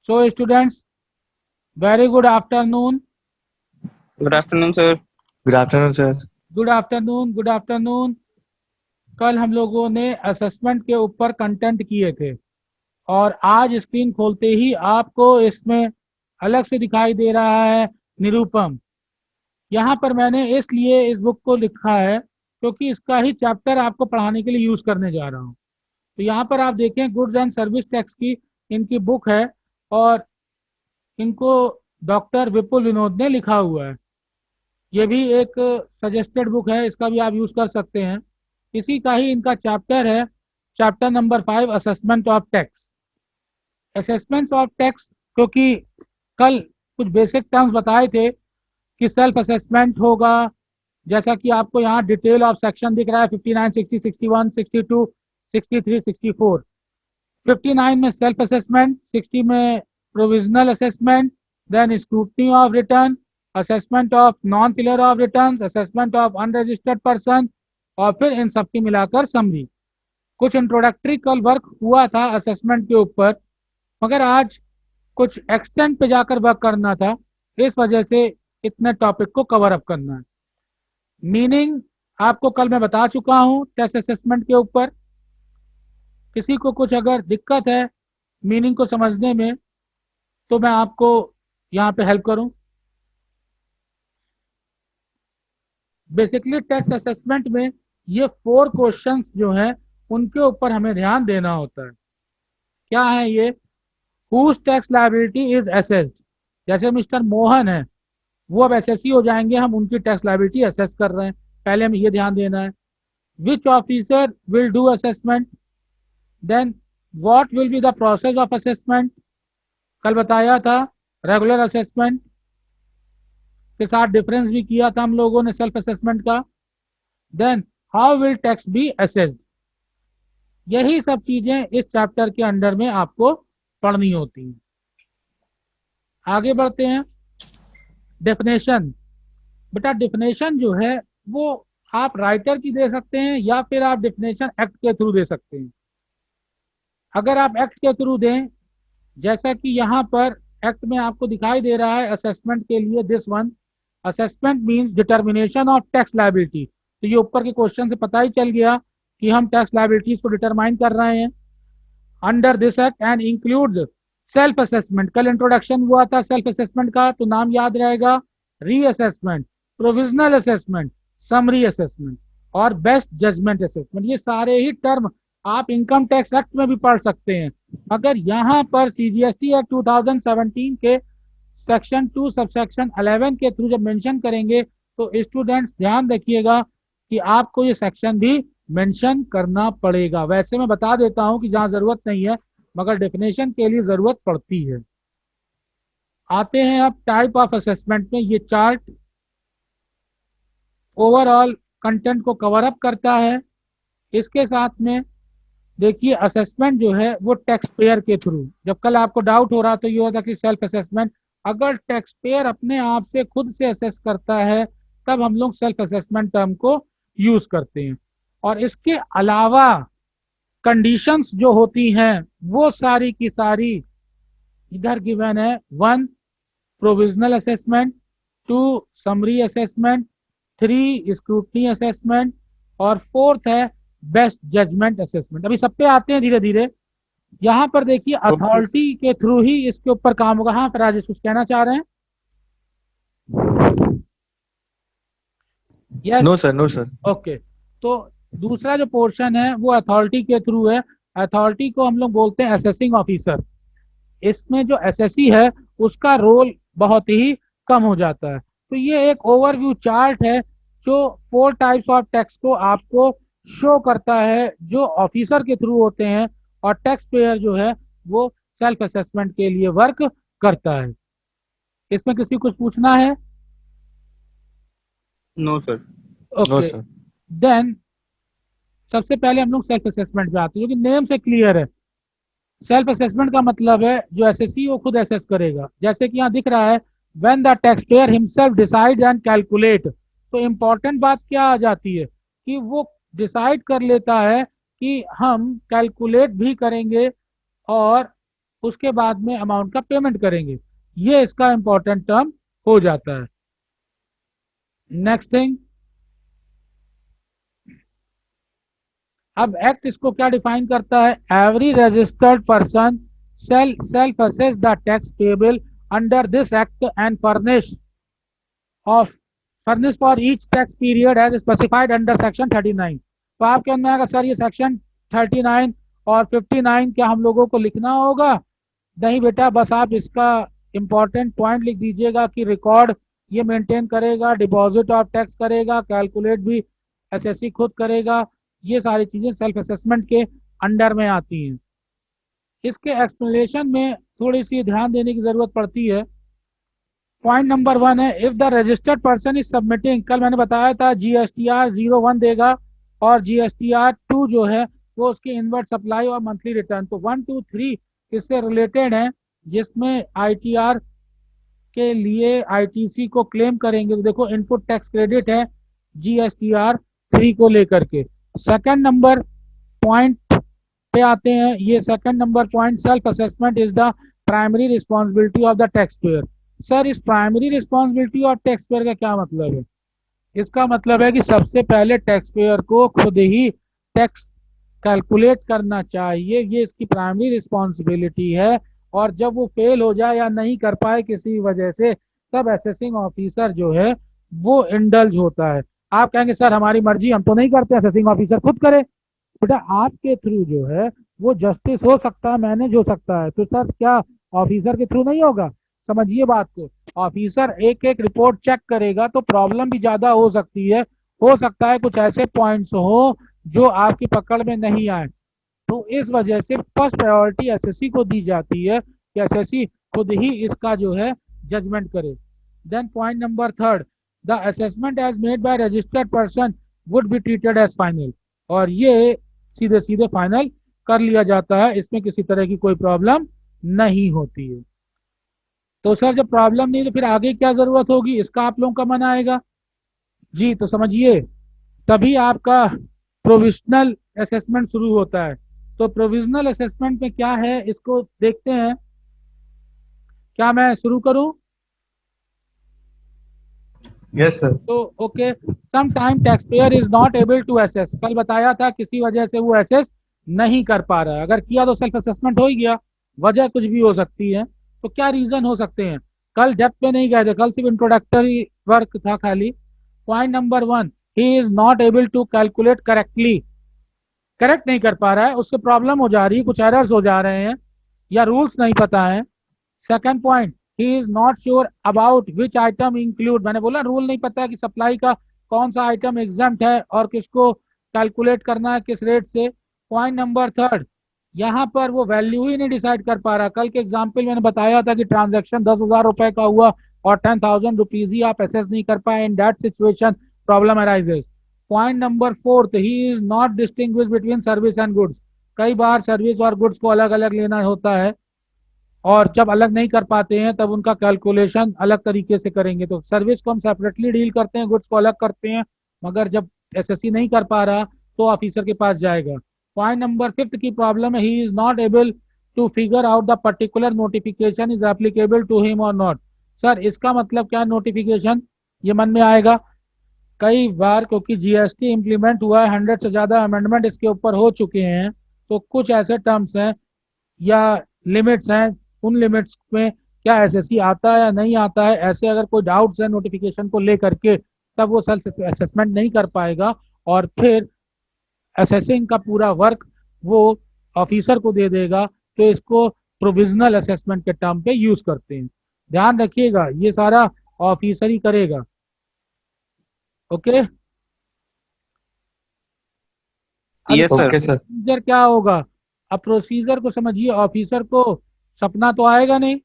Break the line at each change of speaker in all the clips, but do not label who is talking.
So students, very good afternoon.
Good afternoon, sir.
Good afternoon, sir.
Good afternoon, good afternoon. कल हम लोगों ने assessment के ऊपर कंटेंट किए थे और आज स्क्रीन खोलते ही आपको इसमें अलग से दिखाई दे रहा है निरूपम। यहाँ पर मैंने इसलिए इस बुक को लिखा है क्योंकि इसका ही चैप्टर आपको पढ़ाने के लिए यूज करने जा रहा हूँ। तो यहाँ पर आप देखें गुड्स एंड सर्विस टैक्स की इनकी बुक है और इनको डॉक्टर विपुल विनोद ने लिखा हुआ है। ये भी एक सजेस्टेड बुक है, इसका भी आप यूज कर सकते हैं। इसी का ही इनका चैप्टर है, chapter number 5, assessment of tax. Assessment of tax क्योंकि कल कुछ बेसिक टर्म्स बताए थे कि सेल्फ असेसमेंट होगा, जैसा कि आपको यहाँ डिटेल ऑफ सेक्शन दिख रहा है 59, 60, 61, 62, 63, 64। 59 में सेल्फ असेसमेंट, 60 में provisional assessment, then scrutiny of return, assessment of non filer of return, assessment of unregistered person और फिर इन सबकी मिलाकर समरी। कुछ इंट्रोडक्टरी कल वर्क हुआ था असेसमेंट के ऊपर, मगर आज कुछ एक्सटेंट पे जाकर वर्क करना था, इस वजह से इतने टॉपिक को कवर अप करना है। मीनिंग आपको कल मैं बता चुका हूँ टेस्ट असेसमेंट के ऊपर। किसी को कुछ अगर दिक्कत है मीनिंग को समझने में तो मैं आपको यहाँ पे हेल्प करूँ। बेसिकली टैक्स असेसमेंट में ये 4 क्वेश्चंस जो हैं उनके ऊपर हमें ध्यान देना होता है। क्या है ये? Whose tax liability is assessed. जैसे मिस्टर मोहन है, वो अब एसएससी हो जाएंगे, हम उनकी टैक्स लायबिलिटी असेस कर रहे हैं, पहले हमें ये ध्यान देना है। Which officer will do assessment, then what will be the process of assessment. कल बताया था रेगुलर असेसमेंट के साथ डिफरेंस भी किया था हम लोगों ने सेल्फ असेसमेंट का। Then how will tax be assessed. यही सब चीजें इस चैप्टर के अंडर में आपको पढ़नी होती हैं। आगे बढ़ते हैं। डेफिनेशन। बेटा डेफिनेशन जो है वो आप राइटर की दे सकते हैं या फिर आप डेफिनेशन एक्ट के थ्रू दे सकते हैं। अगर आप एक्ट के थ्रू दें, जैसा कि यहाँ पर एक्ट में आपको दिखाई दे रहा है असेसमेंट के लिए, this one assessment means determination of tax liability. तो ये ऊपर के क्वेश्चन से पता ही चल गया कि हम टैक्स लायबिलिटीज को डिटरमाइन कर रहे हैं under this act and includes self assessment. कल इंट्रोडक्शन हुआ था सेल्फ असेसमेंट का, तो नाम याद रहेगा reassessment, provisional assessment, summary assessment और बेस्ट जजमेंट असेसमेंट। ये सारे ही टर्म आप इनकम टैक्स एक्ट में भी पढ़ सकते हैं। अगर यहाँ पर सीजीएसटी एक्ट 2017 के सेक्शन 2 सबसेक्शन 11 के थ्रू जब मेंशन करेंगे तो स्टूडेंट्स ध्यान रखिएगा कि आपको ये सेक्शन भी मेंशन करना पड़ेगा। वैसे मैं बता देता हूं कि जहां जरूरत नहीं है, मगर डेफिनेशन के लिए जरूरत पड़ती है। आते हैं अब टाइप ऑफ असेसमेंट में। ये चार्ट ओवरऑल कंटेंट को कवर अप करता है। इसके साथ में देखिए असेसमेंट जो है वो टैक्स पेयर के थ्रू, जब कल आपको डाउट हो रहा तो ये होता कि सेल्फ असेसमेंट, अगर टैक्स पेयर अपने आप से खुद से असेस करता है तब हम लोग सेल्फ असेसमेंट टर्म को यूज करते हैं। और इसके अलावा कंडीशंस जो होती हैं वो सारी की सारी इधर गिवन है। 1 provisional assessment, 2 summary assessment, 3 scrutiny assessment और 4th है बेस्ट जजमेंट असेसमेंट। अभी सब पे आते हैं धीरे धीरे। यहाँ पर देखिए अथॉरिटी के थ्रू ही इसके ऊपर काम होगा। हाँ राजेश कुछ कहना चाह रहे हैं? Yes
No, sir. No, sir.
Okay. तो दूसरा जो पोर्शन है वो अथॉरिटी के थ्रू है। अथॉरिटी को हम लोग बोलते हैं असेसिंग ऑफिसर। इसमें जो एसएससी है उसका रोल बहुत ही कम हो जाता है। तो ये एक ओवरव्यू चार्ट है जो 4 टाइप्स ऑफ टैक्स को आपको शो करता है जो ऑफिसर के थ्रू होते हैं, और टैक्स पेयर जो है वो सेल्फ असेसमेंट के लिए वर्क करता है। इसमें किसी को कुछ पूछना है?
No, sir.
No,
okay.
sir.
Then सबसे पहले हम लोग सेल्फ असेसमेंट पे आते हैं, जो कि नेम से क्लियर है। सेल्फ असेसमेंट का मतलब है जो एसएससी वो खुद एसेस करेगा। जैसे कि यहाँ दिख रहा है when the tax pair himself decide and calculate. तो इम्पोर्टेंट बात क्या आ जाती है कि वो डिसाइड कर लेता है कि हम कैलकुलेट भी करेंगे और उसके बाद में अमाउंट का पेमेंट करेंगे। ये इसका इंपॉर्टेंट टर्म हो जाता है। नेक्स्ट थिंग, अब एक्ट इसको क्या डिफाइन करता है? Every registered person self assess the tax payable under this act and of furnish for each tax period as specified under section 39। तो आप कहने में आएगा सर ये सेक्शन 39 और 59 क्या हम लोगों को लिखना होगा? नहीं बेटा, बस आप इसका इंपॉर्टेंट पॉइंट लिख दीजिएगा कि रिकॉर्ड ये मेंटेन करेगा, डिपॉजिट ऑफ टैक्स करेगा, कैलकुलेट भी एसएससी खुद करेगा। ये सारी चीजें सेल्फ असेसमेंट के अंडर में आती हैं। इसके एक्सप्लेनेशन में थोड़ी सी ध्यान देने की जरूरत पड़ती है। पॉइंट नंबर 1 है, if the registered person is submitting, कल मैंने बताया था GSTR 01 देगा और GSTR 2 जो है वो उसकी इनवर्ट सप्लाई और मंथली रिटर्न। तो 1 2 3 इससे रिलेटेड है, जिसमें ITR के लिए ITC को क्लेम करेंगे। तो देखो इनपुट टैक्स क्रेडिट है GSTR 3 को लेकर के। सेकंड नंबर पॉइंट पे आते हैं। ये second number point, self assessment is the primary responsibility of the tax pair. Sir इस प्राइमरी रिस्पॉन्सिबिलिटी और टैक्स पेयर का क्या मतलब है? इसका मतलब है कि सबसे पहले टैक्स पेयर को खुद ही टैक्स कैलकुलेट करना चाहिए, ये इसकी प्राइमरी रिस्पॉन्सिबिलिटी है। और जब वो फेल हो जाए या नहीं कर पाए किसी वजह से, तब असेसिंग ऑफिसर जो है वो इंडल्ज होता है। आप कहेंगे सर हमारी मर्जी, हम तो नहीं करते, असेसिंग ऑफिसर खुद करे। बेटा आपके थ्रू जो है वो जस्टिस हो सकता है, मैनेज हो सकता है, तो सर क्या ऑफिसर के थ्रू नहीं होगा? समझिए बात को, ऑफिसर एक एक रिपोर्ट चेक करेगा तो प्रॉब्लम भी ज्यादा हो सकती है। हो सकता है कुछ ऐसे पॉइंट्स हो जो आपकी पकड़ में नहीं आए, तो इस वजह से फर्स्ट प्रायोरिटी एसएससी को दी जाती है कि एसएससी खुद ही इसका जो है जजमेंट करे। Then point number 3, the assessment as made by registered person would be treated as final, और ये सीधे सीधे फाइनल कर लिया जाता है, इसमें किसी तरह की कोई प्रॉब्लम नहीं होती है। तो सर जब प्रॉब्लम नहीं तो फिर आगे क्या जरूरत होगी, इसका आप लोगों का मन आएगा जी। तो समझिए, तभी आपका प्रोविजनल असेसमेंट शुरू होता है। तो प्रोविजनल असेसमेंट में क्या है इसको देखते हैं। क्या मैं शुरू करूं?
Yes, sir.
तो okay, some time tax payer is not able to assess, कल बताया था किसी वजह से वो असेस नहीं कर पा रहा है। अगर किया तो सेल्फ असेसमेंट हो ही गया, वजह कुछ भी हो सकती है। तो क्या रीजन हो सकते हैं? कल डेप्थ पे नहीं गए थे, कल सिर्फ इंट्रोडक्टरी वर्क था खाली। Point number 1, he is not able to calculate correctly, correct नहीं कर पा रहा है, उससे प्रॉब्लम हो जा रही है, कुछ एरर्स हो जा रहे हैं या रूल्स नहीं पता है। Second point, he is not sure about which item include, मैंने बोला रूल नहीं पता है कि सप्लाई का कौन सा आइटम एग्जाम्प्ट है और किसको कैलकुलेट करना है किस रेट से। पॉइंट नंबर 3, यहाँ पर वो वैल्यू ही नहीं डिसाइड कर पा रहा। कल के एग्जाम्पल मैंने बताया था कि ट्रांजेक्शन 10,000 रुपए का हुआ और 10,000 रुपीज ही आप एसेस नहीं कर पाए, in that situation problem arises. Point number 4, he is not distinguish between service and goods, कई बार सर्विस और गुड्स को अलग अलग लेना होता है और जब अलग नहीं कर पाते हैं तब उनका कैलकुलेशन अलग तरीके से करेंगे। तो सर्विस को हम सेपरेटली डील करते हैं, गुड्स को अलग करते हैं, मगर जब एसएससी नहीं कर पा रहा तो ऑफिसर के पास जाएगा। पॉइंट नंबर 5 की प्रॉब्लम है, he is not able to figure out the particular notification is applicable to him और नॉट। सर इसका मतलब क्या नोटिफिकेशन, ये मन में आएगा कई बार, क्योंकि जीएसटी इंप्लीमेंट हुआ है, 100 से ज्यादा अमेंडमेंट इसके ऊपर हो चुके हैं, तो कुछ ऐसे टर्म्स हैं या लिमिट्स हैं, उन लिमिट्स में क्या एसएससी आता है या नहीं आता है, ऐसे अगर कोई डाउट्स है नोटिफिकेशन को लेकर के, तब वो सेल्फ असेसमेंट नहीं कर पाएगा और फिर असेसिंग का पूरा वर्क वो ऑफिसर को दे देगा। तो इसको प्रोविजनल असेसमेंट के टर्म पे यूज करते हैं। ध्यान रखिएगा ये सारा ऑफिसर ही करेगा। ओके, अब
Yes, sir.
Okay, sir.
Procedure क्या होगा? अब प्रोसीजर को समझिए, ऑफिसर को सपना तो आएगा नहीं।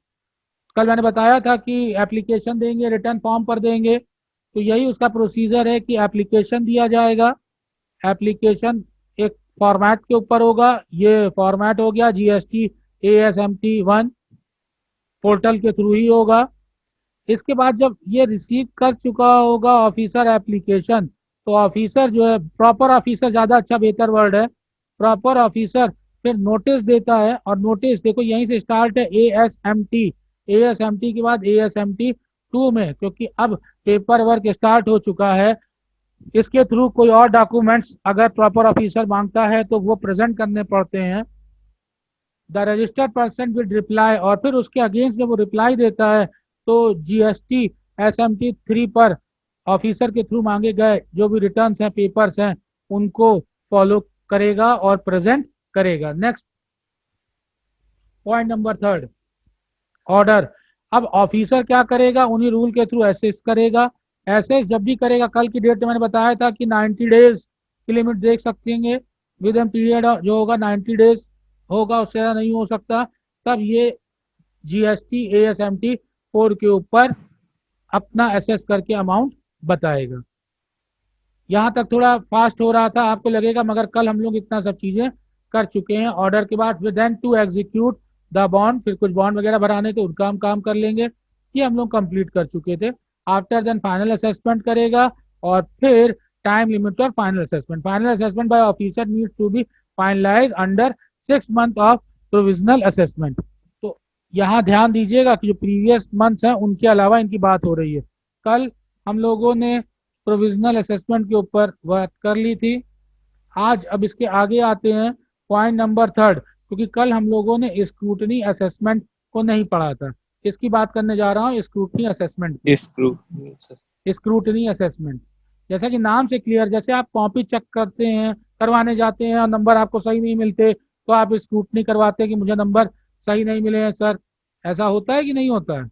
कल मैंने बताया था कि एप्लीकेशन देंगे, रिटर्न फॉर्म पर देंगे, तो यही उसका प्रोसीजर है कि एप्लीकेशन दिया जाएगा। एप्लीकेशन एक फॉर्मेट के ऊपर होगा, ये फॉर्मेट हो गया GST ASMT 1 पोर्टल के थ्रू ही होगा। इसके बाद जब ये रिसीव कर चुका होगा ऑफिसर एप्लीकेशन, तो ऑफिसर जो है, प्रॉपर ऑफिसर ज़्यादा अच्छा बेहतर वर्ड है, प्रॉपर ऑफिसर फिर नोटिस देता है, और नोटिस देखो यहीं से स्टार्ट है ASMT, ASMT के बाद ASMT 2 में, क्योंकि अब पेपर वर्क स्टार्ट हो चुका है, इसके थ्रू कोई और डॉक्यूमेंट्स अगर प्रॉपर ऑफिसर मांगता है तो वो प्रेजेंट करने पड़ते हैं। The registered person will reply, और फिर उसके अगेंस्ट जब वो रिप्लाई देता है तो GST SMT 3 पर ऑफिसर के थ्रू मांगे गए जो भी रिटर्न्स हैं, पेपर्स हैं, उनको फॉलो करेगा और प्रेजेंट करेगा। Next point number 3, order. अब ऑफिसर क्या करेगा, उन्हीं रूल के थ्रू एसेस करेगा। एसेस जब भी करेगा, कल की डेट में मैंने बताया था कि 90 डेज की लिमिट देख सकेंगे, विद इन पीरियड जो होगा 90 डेज होगा, उससे ज़्यादा नहीं हो सकता। तब ये GST ASMT 4 के ऊपर अपना एसेस करके अमाउंट बताएगा। यहाँ तक थोड़ा फास्ट हो रहा था, आपको लगेगा, मगर कल हम लोग इतना सब चीज़ें कर चुके हैं। ऑर्डर के बाद then to execute the bond, फिर कुछ बॉन्ड वगैरह भराने थे, उनका हम काम कर लेंगे, ये हम लोग कंप्लीट कर चुके थे। आफ्टर देन फाइनल असेसमेंट करेगा, और फिर टाइम लिमिट और final assessment. Final assessment by officer needs to be finalise under 6 month of provisional assessment. तो यहाँ ध्यान दीजिएगा कि जो प्रीवियस मंथ्स हैं उनके अलावा इनकी बात हो रही है। कल हम लोगों ने प्रोविजनल असेसमेंट के ऊपर बात कर ली थी। आज अब इसके आगे आते हैं पॉइंट नंबर 3, क्योंकि कल हम लोगों ने स्क्रूटनी असेसमेंट को नहीं पढ़ा था। इसकी बात करने जा रहा हूँ, स्क्रूटनी असेसमेंट। स्क्रूटनी असेसमेंट जैसा कि नाम से क्लियर, जैसे आप कॉपी चेक करते हैं, करवाने जाते हैं और नंबर आपको सही नहीं मिलते तो आप स्क्रूटनी करवाते हैं कि मुझे नंबर सही नहीं मिले हैं सर, ऐसा होता है कि नहीं होता है?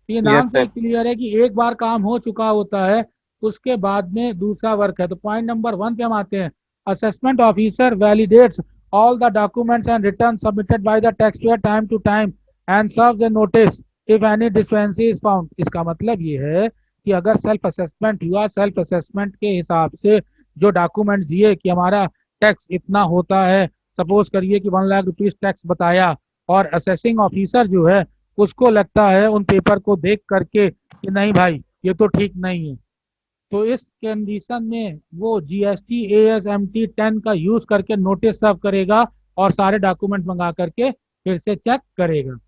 ये नाम
Yes,
से
sir.
क्लियर है कि एक बार काम हो चुका होता है, उसके बाद में दूसरा वर्क है। तो पॉइंट नंबर 1 पे हम आते हैं। Assessment officer validates all the documents and return submitted by the tax payer time to time and serves a notice if any discrepancy is found. इसका मतलब ये है कि अगर सेल्फ असेसमेंट हुआ, सेल्फ असेसमेंट के हिसाब से जो डॉक्यूमेंट दिए कि हमारा टैक्स इतना होता है, सपोज करिए कि 1 लाख रुपीज टैक्स बताया, और असेसिंग ऑफिसर जो है उसको लगता है उन पेपर को देख करके कि नहीं भाई ये तो ठीक नहीं है, तो इस कंडीशन में वो GST ASMT 10 का यूज करके नोटिस सर्व करेगा और सारे डॉक्यूमेंट मंगा करके फिर से चेक करेगा।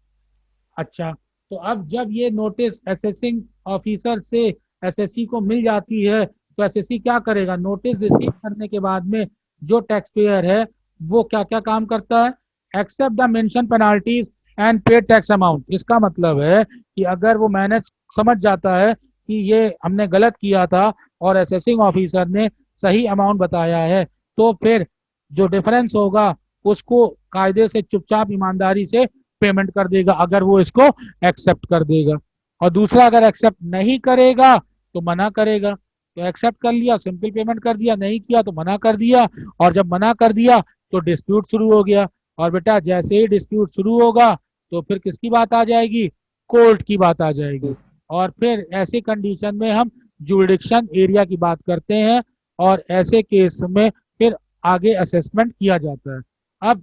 अच्छा, तो अब जब ये नोटिस असेसिंग ऑफिसर से SSC को मिल जाती है तो SSC क्या करेगा, नोटिस रिसीव करने के बाद में जो टैक्स पेयर है वो क्या क्या काम करता है, except the mention penalties and pay tax amount. इसका मतलब है कि अगर वो मैनेज समझ जाता है कि ये हमने गलत किया था और असेसिंग ऑफिसर ने सही अमाउंट बताया है, तो फिर जो डिफरेंस होगा उसको कायदे से चुपचाप ईमानदारी से पेमेंट कर देगा, अगर वो इसको एक्सेप्ट कर देगा। और दूसरा, अगर एक्सेप्ट नहीं करेगा तो मना करेगा। तो एक्सेप्ट कर लिया, सिंपल पेमेंट कर दिया, नहीं किया तो मना कर दिया, और जब मना कर दिया तो डिस्प्यूट शुरू हो गया। और बेटा जैसे ही डिस्प्यूट शुरू होगा तो फिर किसकी बात आ जाएगी, कोर्ट की बात आ जाएगी, और फिर ऐसी कंडीशन में हम जुरिडिक्शन एरिया की बात करते हैं, और ऐसे केस में फिर आगे असेसमेंट किया जाता है। अब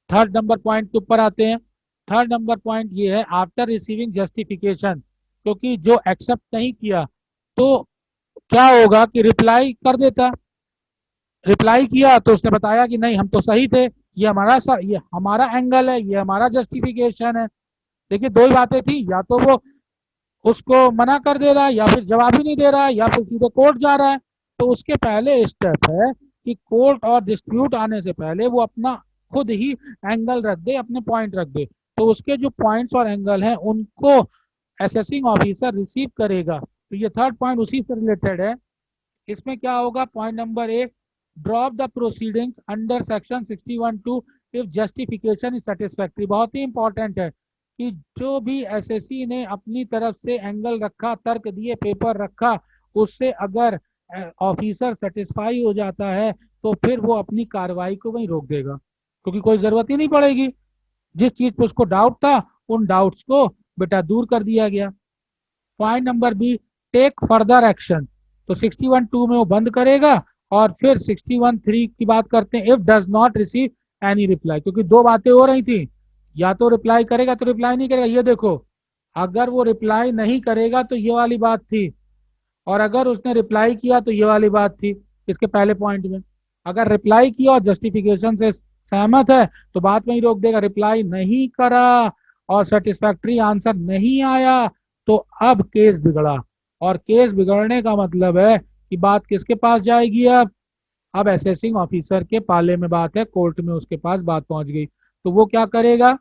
थर्ड नंबर पॉइंट के ऊपर आते हैं। थर्ड नंबर पॉइंट ये है, आफ्टर रिसीविंग जस्टिफिकेशन, क्योंकि जो एक्सेप्ट नहीं किया तो क्या होगा कि रिप्लाई कर देता, रिप्लाई किया तो उसने बताया कि नहीं हम तो सही थे, ये हमारा एंगल है, ये हमारा जस्टिफिकेशन है। देखिए दो ही बातें थी, या तो वो उसको मना कर दे रहा है, या फिर जवाब ही नहीं दे रहा है, या फिर सीधे कोर्ट जा रहा है। तो उसके पहले स्टेप है कि कोर्ट और डिस्प्यूट आने से पहले वो अपना खुद ही एंगल रख दे, अपने पॉइंट रख दे। तो उसके जो पॉइंट्स और एंगल हैं उनको असेसिंग ऑफिसर रिसीव करेगा। तो ये थर्ड पॉइंट उसी से रिलेटेड है। इसमें क्या होगा, point number 1, drop the proceedings under section 61(2) if justification is satisfactory. बहुत ही इंपॉर्टेंट है कि जो भी एसएससी ने अपनी तरफ से एंगल रखा, तर्क दिए, पेपर रखा, उससे अगर ऑफिसर सेटिस्फाई हो जाता है तो फिर वो अपनी कार्रवाई को वहीं रोक देगा, क्योंकि कोई जरूरत ही नहीं पड़ेगी। जिस चीज पे उसको डाउट था उन डाउट्स को बेटा दूर कर दिया गया। Point number B, take further action. तो 61(2) में वो बंद करेगा, और फिर 61(3) की बात करते हैं, if does not receive any reply, क्योंकि दो बातें हो रही थी, या तो रिप्लाई करेगा तो रिप्लाई नहीं करेगा। ये देखो, अगर वो रिप्लाई नहीं करेगा तो ये वाली बात थी, और अगर उसने रिप्लाई किया तो ये वाली बात थी। इसके पहले पॉइंट में अगर रिप्लाई किया और जस्टिफिकेशन से सहमत है तो बात वहीं रोक देगा। रिप्लाई नहीं करा और सेटिस्फैक्ट्री आंसर नहीं आया तो अब केस बिगड़ा, और केस बिगड़ने का मतलब है कि बात किसके पास जाएगी? अब असेसिंग ऑफिसर के पाले में बात है, कोर्ट में उसके पास बात पहुंच गई, तो वो क्या करेगा?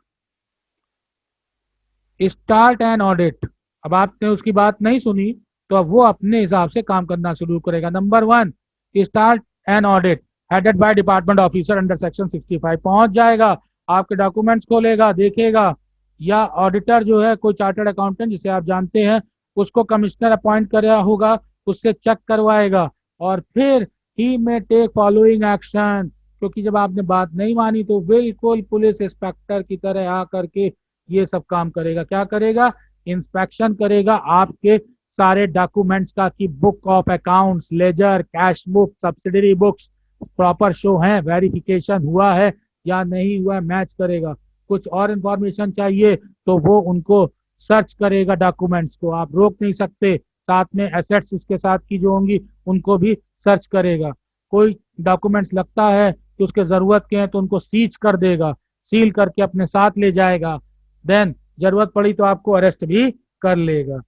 Start an audit. अब आपने उसकी बात नहीं सुनी तो अब वो अपने हिसाब से काम करना शुरू करेगा। Number 1, start an audit headed by department officer under section 65। पहुंच जाएगा, आपके डॉक्यूमेंट्स खोलेगा, देखेगा, या ऑडिटर जो है कोई चार्टर्ड अकाउंटेंट जिसे आप जानते हैं उसको कमिश्नर अपॉइंट कराया होगा, उससे चेक करवाएगा, और फिर ही में टेक फॉलोइंग एक्शन। क्योंकि जब आपने बात नहीं मानी तो बिल्कुल पुलिस इंस्पेक्टर की तरह आ करके ये सब काम करेगा। क्या करेगा? इंस्पेक्शन करेगा आपके सारे डॉक्यूमेंट्स का, कि book of accounts, ledger, cash book, subsidiary books proper show है, वेरिफिकेशन हुआ है या नहीं हुआ है, मैच करेगा। कुछ और इंफॉर्मेशन चाहिए तो वो उनको सर्च करेगा, डॉक्यूमेंट्स को आप रोक नहीं सकते। साथ में एसेट्स उसके साथ की जो होंगी उनको भी सर्च करेगा। कोई डॉक्यूमेंट्स लगता है कि उसके जरूरत के हैं तो उनको सीज कर देगा, सील करके अपने साथ ले जाएगा, देन जरूरत पड़ी तो आपको अरेस्ट भी कर लेगा।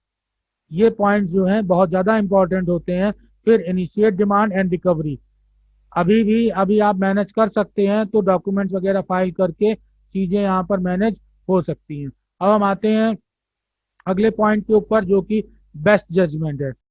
ये पॉइंट्स जो हैं बहुत ज्यादा इंपॉर्टेंट होते हैं। फिर इनिशिएट डिमांड एंड रिकवरी, अभी आप मैनेज कर सकते हैं तो डॉक्यूमेंट्स वगैरह फाइल करके चीजें यहाँ पर मैनेज हो सकती हैं। अब हम आते हैं अगले पॉइंट के ऊपर जो कि बेस्ट जजमेंट है।